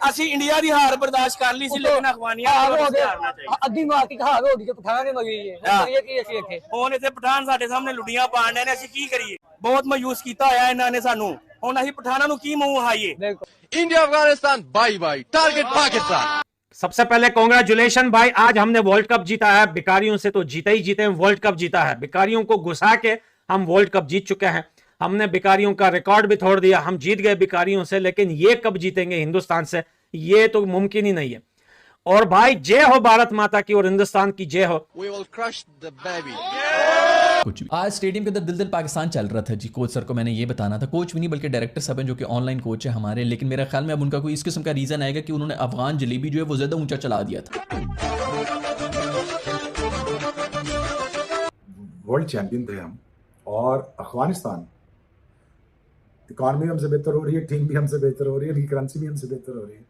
ਅਸੀਂ ਇੰਡੀਆ ਦੀ ਹਾਰ ਬਰਦਾਸ਼ਤ ਕਰ ਲਈ ਸੀ ਲੇਕਿਨ ਅਫਗਾਨੀਆਂ ਅੱਧੀ ਮਾਰ ਕੇ ਹਾਰ ਹੋ ਗਈ ਤੇ ਪਠਾਨਾਂ ਨੇ ਮਰੀ ਹੈ ਕੀ ਅਸੀਂ ਇੱਥੇ ਹੁਣ ਇੱਥੇ ਪਠਾਨ ਸਾਡੇ ਸਾਹਮਣੇ ਲੁੱਡੀਆਂ ਪਾਣ ਰਹੇ ਨੇ ਅਸੀਂ ਕੀ ਕਰੀਏ ਬਹੁਤ ਮਾਯੂਸ ਕੀਤਾ ਹੋਇਆ ਇਹਨਾਂ ਨੇ ਸਾਨੂੰ ਹੁਣ ਅਸੀਂ ਪਠਾਨਾਂ ਨੂੰ ਕੀ ਮੂੰਹ ਹਾਈਏ India Afghanistan bye bye target Pakistan. सबसे पहले कांग्रेचुलेशन भाई, आज हमने वर्ल्ड कप जीता है। भिखारियों से तो जीते ही जीते, वर्ल्ड कप जीता है। भिखारियों को घुसा के हम वर्ल्ड कप जीत चुके हैं। हमने भिखारियों का रिकॉर्ड भी तोड़ दिया, हम जीत गए भिखारियों से। लेकिन ये कब जीतेंगे हिंदुस्तान से, ये तो मुमकिन ही नहीं है। और भाई जय हो भारत माता की और हिंदुस्तान की जय हो। We will crush the baby. कुछ भी। आज स्टेडियम के अंदर दिल दिल पाकिस्तान चल रहा था जी। कोच सर को मैंने ये बताना था, कोच भी नहीं बल्कि डायरेक्टर साहब हैं जो कि ऑनलाइन कोच है हमारे। लेकिन मेरा ख्याल में अब उनका कोई इस किस्म का रीजन आएगा कि उन्होंने अफगान जलेबी जो है वो ज्यादा ऊंचा चला दिया था। वर्ल्ड चैंपियन थे हम, और अफगानिस्तान इकॉनमी हमसे बेहतर हो रही है, टीम भी हमसे बेहतर हो रही है, उनकी करेंसी भी हमसे बेहतर हो रही है,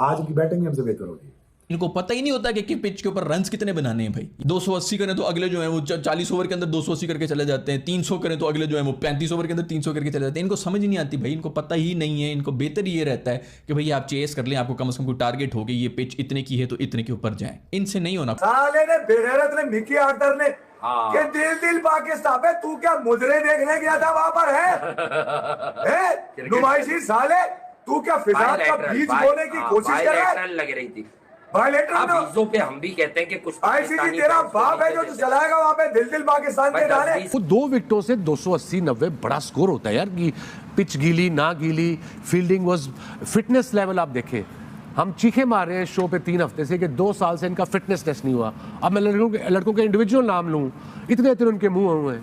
आज उनकी बैटिंग भी हमसे बेहतर हो रही है। इनको पता ही नहीं होता कि पिच के ऊपर रन्स कितने बनाने हैं भाई। 280 करें तो अगले जो है वो 40 ओवर के अंदर 280 करके चले जाते हैं। 300 करें तो अगले जो है वो 35 ओवर के अंदर 300 करके चले जाते हैं। इनको समझ नहीं आती भाई, इनको पता ही नहीं है। इनको बेहतर ये रहता है कि भाई आप चेस कर लें, आपको कम से कम कोई टारगेट हो गई, ये पिच इतने की है तो इतने के ऊपर जाए। इनसे नहीं होना। साले ने बेगैरत ने मिकी आर्टर ने के दिल दिल पाकिस्तान पे तू क्या मुजरे देखने गया था वहां पर है नुमाइशी साले, तू क्या फिजात का बीज बोने की कोशिश कर रहा है? लग रही थी वायलेटर पे हम भी कहते हैं कि कुछ आईसीसी तेरा बाप है जो चलाएगा वहां पे दिल दिल पाकिस्तान के गाने। वो 2 विकेटों से 280-90 बड़ा स्कोर होता है यार। कि पिच गीली ना गीली, फील्डिंग वाज, फिटनेस लेवल आप देखें। हम चीखे मार रहे हैं शो पे 3 हफ्ते से कि 2 साल से इनका फिटनेस टेस्ट नहीं हुआ। अब मैं लड़कों के इंडिविजुअल नाम लूँ, इतने इतने उनके मुंह हुए हैं,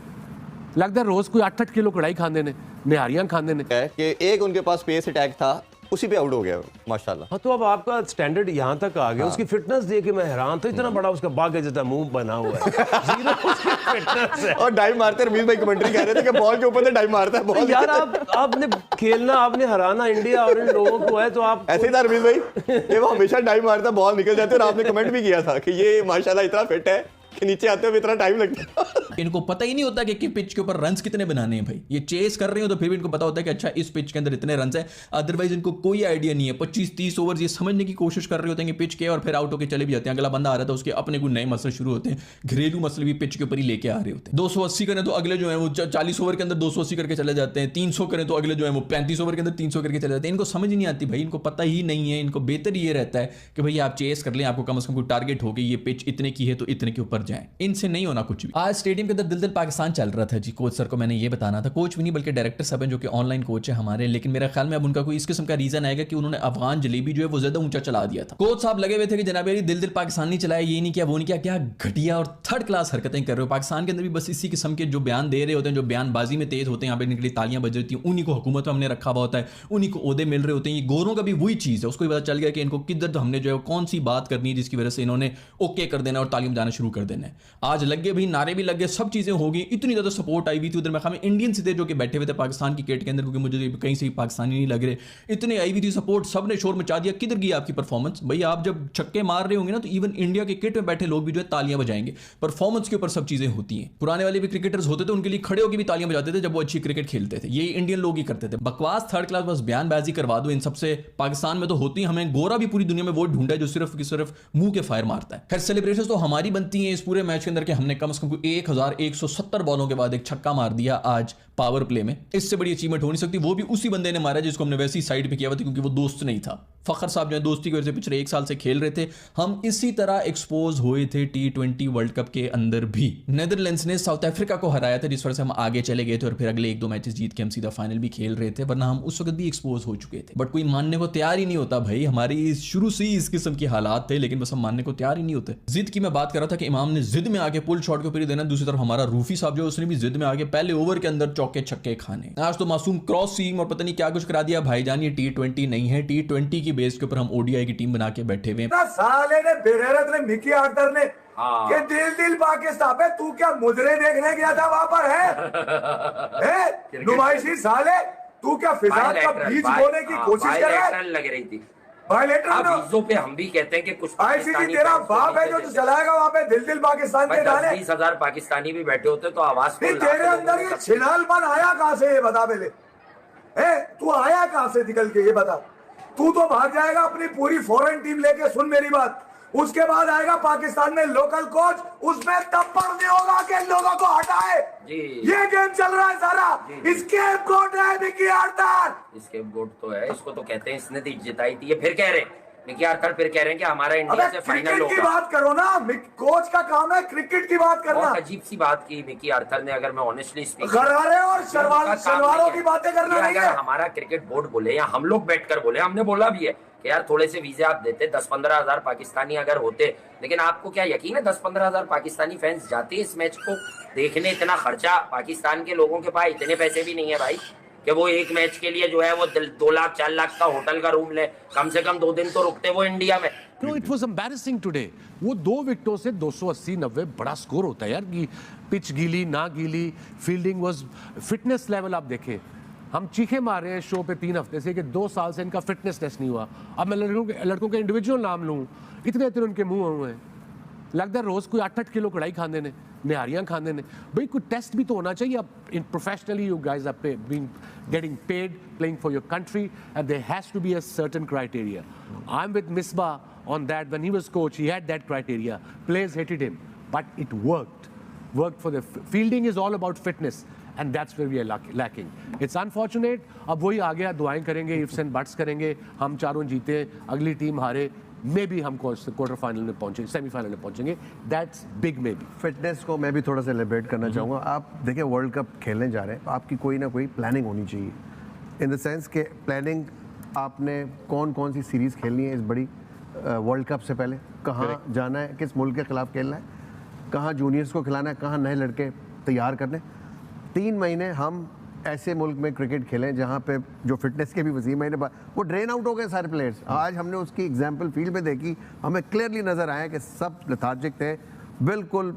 लगता है रोज कोई 8-8 किलो कढ़ाई खाने ने, निहारियां खाने ने। कि एक उनके पास पेस अटैक था, उसी पे आउट हो गया माशाल्लाह। हाँ, तो अब आपका स्टैंडर्ड यहाँ तक आ गया। उसकी फिटनेस देख के मैं हैरान था, इतना बड़ा उसका बाग जैसा मुंह बना हुआ है। जीरो उसकी फिटनेस है। और डाइव मारते रमीज भाई कमेंट्री कह रहे थे कि बॉल के ऊपर से डाइव मारता है बॉल। यार आपने खेलना, आपने हराना इंडिया और इन लोगों को है, तो आप ऐसे ही था रमीज भाई, ये वो हमेशा डाइव मारता, बॉल निकल जाती है। और आपने कमेंट भी किया था कि ये माशाल्लाह इतना फिट है कि नीचे आते हुए इतना टाइम लगता है। इनको पता ही नहीं होता कि पिच के ऊपर रन्स कितने बनाने हैं भाई। ये चेस कर रहे हो तो फिर भी इनको पता होता है कि अच्छा इस पिच के अंदर इतने रन्स हैं। अदरवाइज इनको कोई आइडिया नहीं है। 25-30 ओवर ये समझने की कोशिश कर रहे होते हैं कि पिच के, और फिर आउट होकर चले भी जाते हैं। अगला बंदा आ रहा था, उसके अपने कोई नए मसले शुरू होते हैं, घरेलू मसले भी पिच के ऊपर ही लेके आ रहे होते हैं। 280 करें तो अगले जो है वो 40 ओवर के अंदर 280 करके चले जाते हैं। 300 करें तो अगले जो है वो 35 ओवर के अंदर 300 करके चले जाते हैं। इनको समझ नहीं आती भाई, इनको पता ही नहीं है। इनको बेहतर ये रहता है कि भाई आप चेस कर लें, आपको कम से कम कोई टारगेट हो गई, ये पिच इतने की है तो इतने के ऊपर जाए। इनसे नहीं होना कुछ भी। आज स्टेडियम के अंदर दिल दिल पाकिस्तान चल रहा था जी। कोच सर को मैंने ये बताना था, कोच भी नहीं बल्कि डायरेक्टर साहब हैं जो कि ऑनलाइन कोच है हमारे। लेकिन मेरा ख्याल में अब उनका कोई इस किस्म का रीजन आएगा कि उन्होंने अफगान जलेबी जो है वो ज्यादा ऊंचा चला दिया था। कोच साहब लगे हुए थे कि जनाब दिल दिल पाकिस्तान नहीं चलाया, ये नहीं किया, वो नहीं किया। क्या घटिया और थर्ड क्लास हरकतें कर रहे हो। पाकिस्तान के अंदर भी बस इसी किस्म के जो बयान दे रहे होते हैं, जो बयानबाजी में तेज होते हैं, यहाँ पे निकली तालियां बज रही हैं, उन्हीं को हुकूमत में हमने रखा हुआ होता है, उन्हीं को ओहदे मिल रहे होते हैं। ये गोरों का भी वही चीज है, उसको भी पता चल गया कि इनको किधर हमने जो है कौन सी बात करनी है जिसकी वजह से इन्होंने ओके कर देना और तालियां बजाना शुरू कर देना है। आज लग गए भाई, नारे भी लग गए, सब चीजें हो गई। इतनी ज्यादा सपोर्ट आई हुई थी उधर। मैं खाम इंडियन थे जो कि बैठे हुए थे पाकिस्तान की किट के अंदर, क्योंकि मुझे कहीं से पाकिस्तानी नहीं लग रहे, इतने आई हुई थी सपोर्ट, सबने शोर मचा दिया। किधर गई आपकी परफॉर्मेंस भाई? आप जब छक्के मार रहे होंगे ना तो इवन इंडिया के किट में बैठे लोग भी जो है तालियां बजाएंगे। परफॉर्मेंस के ऊपर सब चीजें होती हैं। पुराने वाले भी क्रिकेटर्स होते थे, उनके लिए खड़े होकर भी तालियां बजाते थे जब वो अच्छी क्रिकेट खेलते थे। ये इंडियन लोग ही करते थे। बकवास थर्ड क्लास बस बयानबाजी करवा दो इन सबसे। पाकिस्तान में तो होती है, हमें गोरा भी पूरी दुनिया में वो ढूंढा है जो सिर्फ की सिर्फ मुंह के फायर मारता है। खैर सेलिब्रेशन तो हमारी बनती है इस पूरे मैच के अंदर कि हमने कम से कम 1170 बॉलों के बाद एक छक्का मार दिया आज पावर प्ले में। इससे बड़ी अचीवमेंट हो नहीं सकती। वो भी उसी बंदे ने मारा जिसको हमने वैसी साइड पे किया हुआ था, क्योंकि वो दोस्त नहीं था। फखर साहब जो है दोस्ती की वजह से पिछले 1 साल से खेल रहे थे। हम इसी तरह एक्सपोज हुए थे T20 वर्ल्ड कप के अंदर भी। नेदरलैंड्स ने साउथ अफ्रीका को हराया था, जिस वजह से हम आगे चले गए थे और फिर अगले 1-2 मैचेस जीत के हम सीधा फाइनल भी खेल रहे थे, वरना हम उस वक्त भी एक्सपोज हो चुके थे। बट कोई मानने को तैयार ही नहीं होता भाई। हमारी शुरू से ही इस किस्म की हालात थे, लेकिन बस हम मानने को तैयार ही नहीं होते। जिद की मैं बात कर रहा था कि इमाम ने जिद में आके पुल शॉट के ऊपर ही देना। दूसरी तरफ हमारा रूफी साहब जो उसने भी जिद में आके पहले ओवर के अंदर चौके छक्के खाने। आज तो मासूम क्रॉस सीम और पता नहीं क्या कुछ करा दिया भाईजान। ये T20 नहीं है, T20 की बेस के ऊपर हम ODI की टीम बना के बैठे हुए हैं। साले ने बेगैरत ने मिकी आर्टर ने के दिल दिल पाकिस्तान पे तू क्या मुजरे देखने गया था वहां पर है नुमाइशी साले, तू क्या फिजात का बीज बोने की कोशिश कर रहा है? लग रही थी वायलेटर पे हम भी कहते हैं कि कुछ आईसीसी तेरा बाप है जो चलाएगा वहां पे दिल दिल पाकिस्तान के गाने। 20,000 पाकिस्तानी भी बैठे होते तो आवाज तेरे अंदर ये छिनालपन आया कहां से, ये बता पहले। तू आया कहां से निकल के, ये बता। तू तो भाग जाएगा अपनी पूरी फॉरेन टीम लेके, सुन मेरी बात। उसके बाद आएगा पाकिस्तान में लोकल कोच, उसमें तब्बर नहीं होगा कि लोगों को हटाए। ये गेम चल रहा है सारा। स्केपगोट है मिकी आर्थर। स्केपगोट तो है, इसको तो कहते हैं इसने जिताई थी। ये फिर कह रहे हैं मिकी आर्थर, फिर कह रहे हैं कि हमारा इंडिया से फाइनल होगा। क्रिकेट की बात करो ना, कोच का काम है क्रिकेट की बात करना। बहुत अजीब सी बात की मिकी आर्थर ने, अगर मैं ऑनेस्टली स्पीक, गरारे और शलवारों की बातें करना नहीं है। हमारा क्रिकेट बोर्ड बोले या हम लोग बैठकर बोले, हमने बोला भी है कि यार थोड़े से वीजे आप देते, 10-15 हजार पाकिस्तानी अगर होते। लेकिन आपको क्या यकीन है 10-15 हजार पाकिस्तानी फैंस जाते इस मैच को देखने? इतना खर्चा पाकिस्तान के लोगों के पास इतने पैसे भी नहीं है भाई कि वो एक मैच के लिए जो है वो 2 लाख 4 लाख का होटल का रूम ले। कम से कम 2 दिन तो रुकते वो इंडिया में। No, it was embarrassing today. वो 2 विकेटों से 280-90 बड़ा स्कोर होता है यार। कि पिच गीली ना गीली, फील्डिंग वाज, फिटनेस लेवल आप देखें। हम चीखे मार रहे हैं शो पे 3 हफ्ते से कि 2 साल से इनका फिटनेस टेस्ट नहीं हुआ। अब मैं लड़कों के इंडिविजुअल नाम लूँ, इतने उनके मुंह हुए हैं, लगता है रोज कोई 8-8 किलो कढ़ाई खाने ने, निहारियां खाने ने। भाई कोई टेस्ट भी तो होना चाहिए। अब इन professionally you guys are being getting paid, playing for your country, and there has to be a certain criteria. I am with Misbah on that. When he was coach, he had that criteria. Players hated him, but it worked for the fielding is all about fitness, and that's where we are lacking. It's unfortunate. अब वही आ गया, दुआएं करेंगे, ifs and buts करेंगे, हम चारों जीते, अगली टीम हारे, मे बी हम क्वार्टर फाइनल में पहुंचे, सेमीफाइनल में पहुंचेंगे। That's big may be. Fitness को मैं भी थोड़ा सा एलिब्रेट करना चाहूँगा। आप देखिए वर्ल्ड कप खेलने जा रहे हैं, आपकी कोई ना कोई प्लानिंग होनी चाहिए, इन द सेंस के प्लानिंग आपने कौन कौन सी सीरीज़ खेलनी है इस बड़ी वर्ल्ड कप से पहले, कहाँ जाना है, किस मुल्क के खिलाफ खेलना है, कहाँ जूनियर्स को खिलाना है, कहाँ नए लड़के तैयार करने। 3 महीने हम ऐसे मुल्क में क्रिकेट खेलें जहाँ पे जो फिटनेस के भी वसी महीने बाद वो ड्रेन आउट हो गए सारे प्लेयर्स। आज हमने उसकी एग्जांपल फील्ड में देखी, हमें क्लियरली नज़र आया कि सब लेथार्जिक थे, बिल्कुल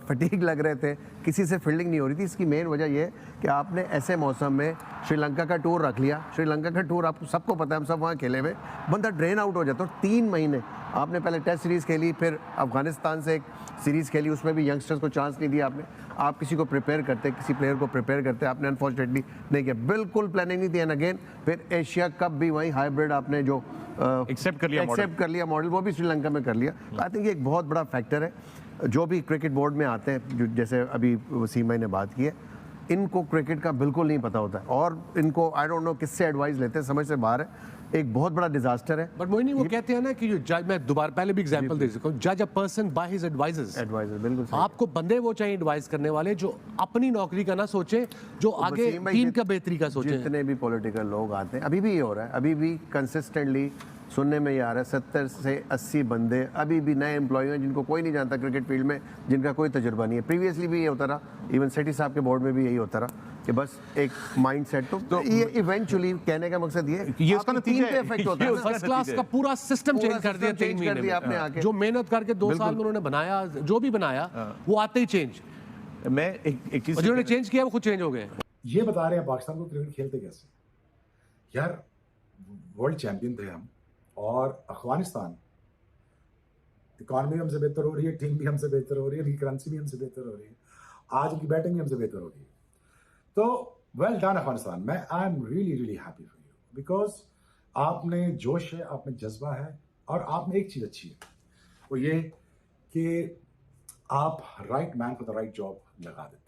फटीग लग रहे थे, किसी से फील्डिंग नहीं हो रही थी। इसकी मेन वजह यह है कि आपने ऐसे मौसम में श्रीलंका का टूर रख लिया। श्रीलंका का टूर आपको सबको पता है, हम सब वहाँ खेले हुए, बंदा ड्रेन आउट हो जाता है। 3 महीने आपने पहले टेस्ट सीरीज़ खेली, फिर अफगानिस्तान से एक सीरीज़ खेली, उसमें भी यंगस्टर्स को चांस नहीं दिया आपने। आप किसी को प्रिपेयर करते, किसी प्लेयर को प्रिपेयर करते, आपने अनफॉर्चुनेटली नहीं किया, बिल्कुल प्लानिंग नहीं थी। एंड अगेन फिर एशिया कप भी वहीं हाइब्रिड आपने जो एक्सेप्ट कर लिया मॉडल, वो भी श्रीलंका में कर लिया। आई थिंक ये एक बहुत बड़ा फैक्टर है। जो भी क्रिकेट बोर्ड में आते हैं, जो जैसे अभी वसीम भाई ने बात की है, इनको क्रिकेट का बिल्कुल नहीं पता होता है और इनको आई डोंट नो किससे एडवाइस लेते हैं, समझ से बाहर है। एक बहुत बड़ा डिजास्टर है। बट मोइनी, वो कहते हैं ना कि जो जज, मैं दोबारा पहले भी एग्जांपल दे सकता हूं, जज a person by his advisers. बिल्कुल सही। आपको बंदे वो चाहिए एडवाइस करने वाले जो अपनी नौकरी का ना सोचे, जो आगे टीम का बेहतरी का सोचे। जितने भी पॉलिटिकल लोग आते हैं, अभी भी ये हो रहा है, अभी भी कंसिस्टेंटली सुनने में ये आ रहा है 70 से 80 बंदे अभी भी नए एम्प्लॉय हैं जिनको कोई नहीं जानता क्रिकेट फील्ड में, जिनका कोई तजुर्बा नहीं है। प्रीवियसली भी ये होता रहा, इवन सेठी साहब के बोर्ड में भी यही होता रहा कि बस एक माइंड सेट। तो ये इवेंचुअली कहने का मकसद ये उसका नतीजा है, इफेक्ट होता है। फर्स्ट क्लास का पूरा सिस्टम चेंज कर दिया 3 महीने में आपने आके। जो मेहनत करके 2 साल में उन्होंने बनाया, जो भी बनाया वो आते ही चेंज। मैं एक चीज जिन्होंने चेंज किया वो खुद चेंज हो गए। ये बता रहे हैं पाकिस्तान को क्रिकेट खेलते कैसे। यार वर्ल्ड चैंपियन थे हम, और अफगानिस्तान इकॉनमी हमसे बेहतर हो रही है, टीम भी हमसे बेहतर हो रही है, करेंसी भी हमसे बेहतर हो रही है, आज की बैटिंग भी हमसे बेहतर हो रही है। तो वेल डन अफगानिस्तान। मैं I am really happy for you, because आपने जोश है, आप में जज्बा है, और आप में एक चीज़ अच्छी है, वो ये कि आप right man for the right job लगा देते।